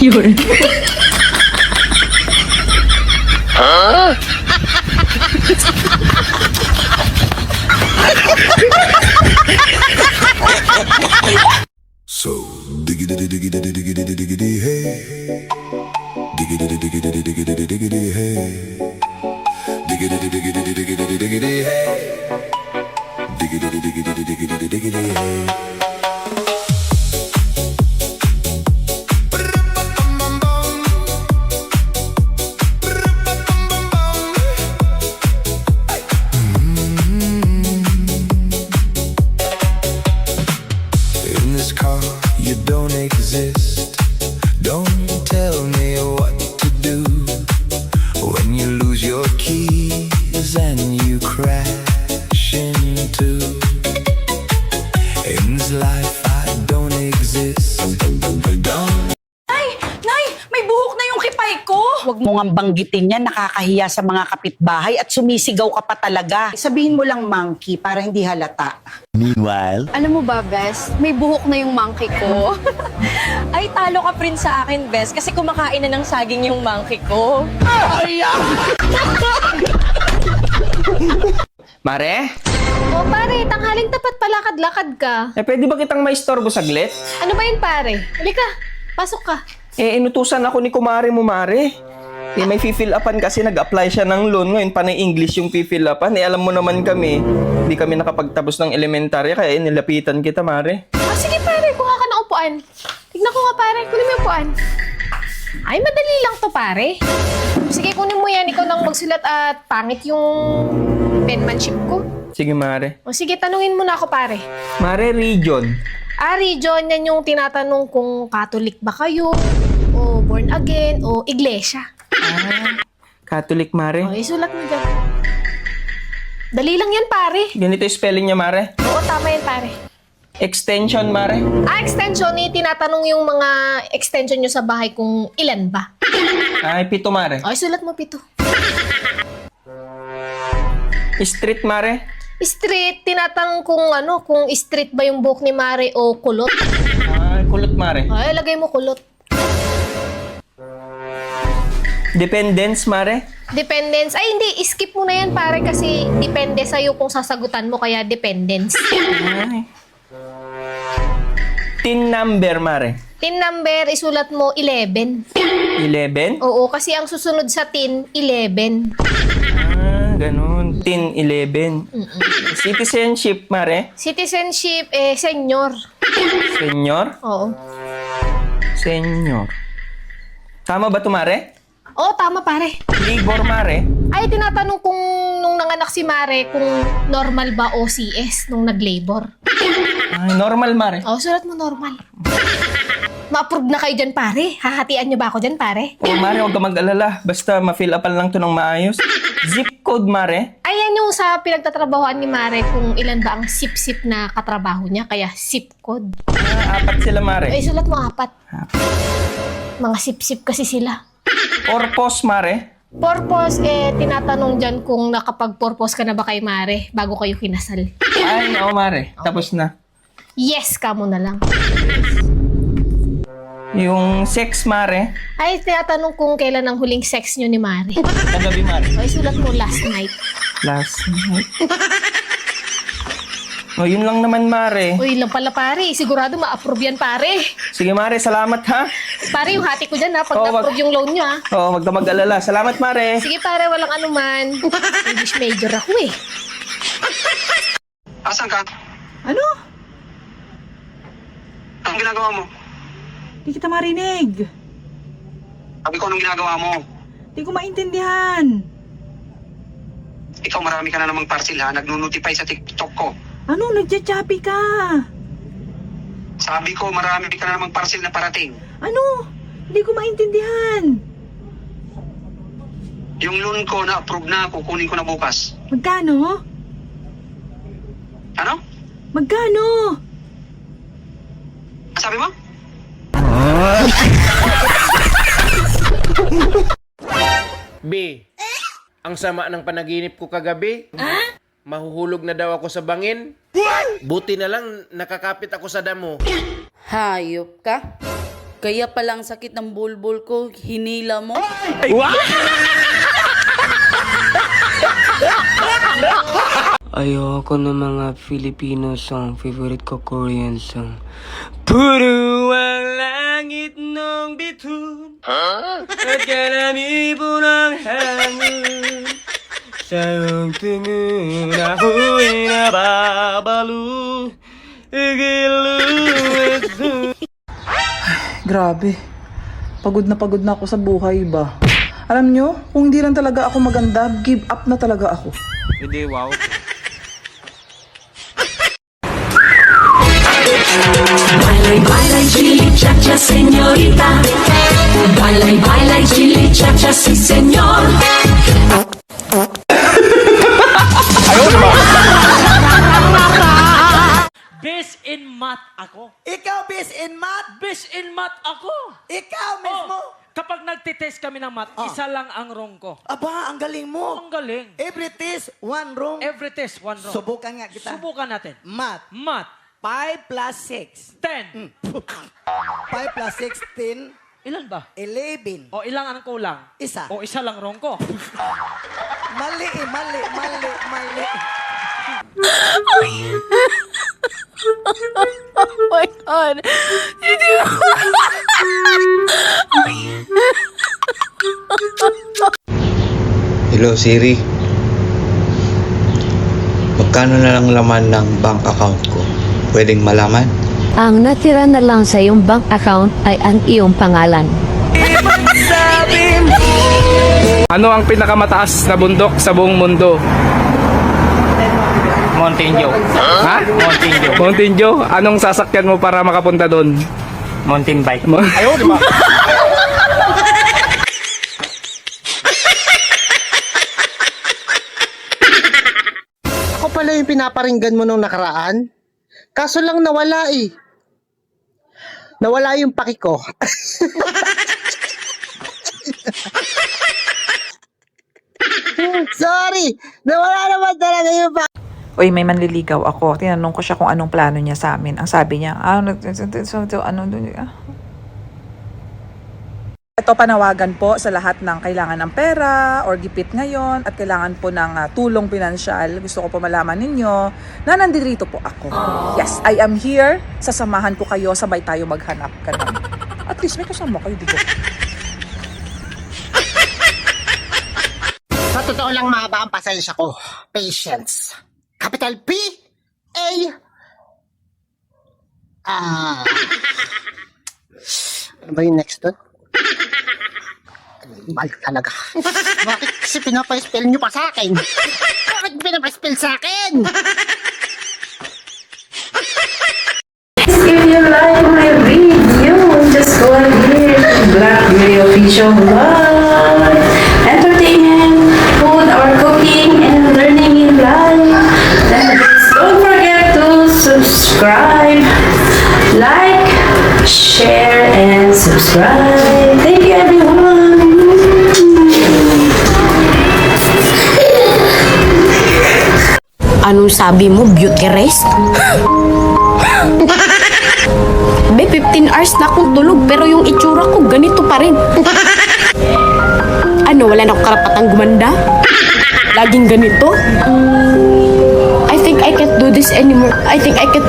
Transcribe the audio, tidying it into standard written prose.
Yun. So diggity diggity diggity diggity hey, diggity diggity diggity diggity hey, diggity diggity diggity diggity hey, diggity diggity diggity diggity hey. In this car, you don't exist. Don't tell me what to do when you lose your keys and you crash into. In this life, I don't exist. Don't. Nay, may buhok na yung kipay ko. Huwag mo nga banggitin yan, nakakahiya sa mga kapitbahay at sumisigaw ka pa talaga. Sabihin mo lang monkey para hindi halata. Meanwhile, Alam mo ba, Bes, may buhok na yung monkey ko. Ay, talo ka prin sa akin, Bes, kasi kumakain na ng saging yung monkey ko. Mare? O pare, tanghaling tapat palakad-lakad ka. Pwede ba kitang maistorbo saglit? Ano ba yun pare? Halika, pasok ka. Inutusan ako ni kumare mo, Mare. May fill upan kasi nag-apply siya ng loan. Ngayon, panay English yung fill upan. Alam mo naman kami, hindi kami nakapagtapos ng elementarya, kaya nilapitan kita, Mare. Sige pare, kuha ka ng upuan. Tignan ko nga pare, kunin mo yung upuan. Ay, madali lang to pare. Sige, kunin mo yan. Ikaw nang magsulat at pangit yung penmanship ko. Sige, Mare. O sige, tanungin mo na ako pare. Mare, region. Region, yan yung tinatanong kung Catholic ba kayo, o born again, o iglesia. Catholic, Mare. O, isulat mo dyan. Dali lang yan pare. Ganito yung spelling niya, Mare. Oo, tama yan pare. Extension, Mare. Extension, tinatanong yung mga extension nyo sa bahay kung ilan ba. Ay, 7, Mare. O, sulat mo 7. Street, Mare. Street, tinatanong kung street ba yung buhok ni Mare o kulot. Ay, kulot, Mare. Ay, lagay mo kulot. Dependence, Mare. Dependence. Ay, hindi. Skip mo na yan, pare, kasi depende sa'yo kung sasagutan mo, kaya dependence. Ay. Tin number, Mare. Tin number, isulat mo 11. 11? Oo, kasi ang susunod sa tin, 11. Ganun. Tin 11. Citizenship, Mare. Citizenship, senior. Senior? Oo. Senior. Tama ba ito, Mare? Oo, tama, pare. Labor, Mare. Ay, tinatanong kung nung nanganak si Mare kung normal ba o CS nung nag-labor. Ay, normal, Mare. Oh, sulat mo normal. Ma-approve na kayo dyan, pare. Hahatian nyo ba ako dyan, pare? O, Mare, huwag ka mag-alala. Basta ma-fill upan lang to ng maayos. Zip code, Mare. Ayan yung sa pinagtatrabahoan ni Mare kung ilan ba ang sip-sip na katrabaho niya, kaya sip code. 4 sila, Mare. Ay, sulat mo 4. Mga sip-sip kasi sila. Purpose, Mare. Purpose, tinatanong dyan kung nakapag-purpose ka na ba kay Mare bago kayo kinasal. Ay, oo, Mare. Tapos na. Yes ka mo na lang. Yung sex, Mare. Ay, tinatanong kung kailan ang huling sex nyo ni Mare. Kagabi, Mare. Ay, sulat mo last night. Last night. O, yun lang naman, Mare. Uy, lang pala pare. Sigurado ma-approve yan, pare. Sige, Mare. Salamat, ha? Pare, yung hati ko dyan ha, pag Oo, na-approve yung loan nyo ha. Oo, wag ka mag-alala. Salamat, Mare. Sige pare, walang anuman. English major ako eh. Asan ka? Ano? Anong ginagawa mo? Di kita marinig. Sabi ko, anong ginagawa mo? Di ko maintindihan. Ikaw, marami ka na namang parcel ha. Nagno-notify sa TikTok ko. Ano? Nagtsatsapi ka. Sabi ko, marami ka na namang parcel na parating. Ano? Hindi ko maintindihan. Yung loan ko na-approve na, kukunin ko na bukas. Magkano? Ano? Magkano? Sabi mo? B, ang sama ng panaginip ko kagabi. Mahuhulog na daw ako sa bangin. Buti na lang nakakapit ako sa damo. Hayop ka? Kaya palang sakit ng bulbul ko, hinila mo. Ayoko ng mga Filipino song. Favorite ko Korean song. Puro ang langit ng bituin at karami po ng hangin. Sa iyong tingin ako'y nababalo. Grabe. Pagod na ako sa buhay ba? Alam nyo, kung hindi lang talaga ako maganda, give up na talaga ako. Hindi, wow. Bailay, chili, cha-cha, señorita. Bailay, chili, cha-cha, sí, señor. Best in math ako. Ikaw, best in math? Best in math ako. Ikaw mismo? Kapag nagtitest kami ng math, isa lang ang wrong ko. Aba, ang galing mo. Ang galing. Every test, one wrong. Every test, one wrong. Subukan nga kita. Subukan natin. Math. Math. 5 plus 6. 10. 5 plus 16, Ilan ba? 11. O ilang ang kulang? Isa. O isa lang wrong ko. Mali. Oh my God. Hello Siri. Magkano na lang laman ng bank account ko? Pwedeng malaman? Ang natira na lang sa iyong bank account ay ang iyong pangalan. Ano ang pinakamataas na bundok sa buong mundo? Mountain Dew. Ha? Mountain Dew. Mountain Dew? Anong sasakyan mo para makapunta doon? Mountain bike. Ayaw, di ba? Ako pala yung pinaparinggan mo nung nakaraan. Kaso lang nawala eh. Nawala yung paki ko. Sorry! Nawala naman talaga yung paki. Uy, may manliligaw ako. Tinanong ko siya kung anong plano niya sa amin. Ang sabi niya, Ito panawagan po sa lahat ng kailangan ng pera or gipit ngayon at kailangan po ng tulong pinansyal. Gusto ko po malaman ninyo na nandito po ako. Yes, I am here. Sasamahan ko kayo, sabay tayo maghanap. Ganun. At least may kasama kayo dito. Sa totoo lang mahaba ang pasensya ko. Patience. Capital P A ano ba yung next doon? Balik talaga. Bakit kasi pinapa-spell nyo pa sa akin? Bakit pinapa-spell sa akin? If you like my video, just go ahead. Black Video Official Vlog. Entertainment, food or cooking, and learning in life. And don't forget to subscribe, like, share, and subscribe. Thank you, everyone. Anong sabi mo, beauty rest? Be, 15 hours na akong tulog pero yung itsura ko ganito pa rin. Ano, wala na akong karapatang gumanda? Laging ganito? I think I can't do this anymore. I think I can't...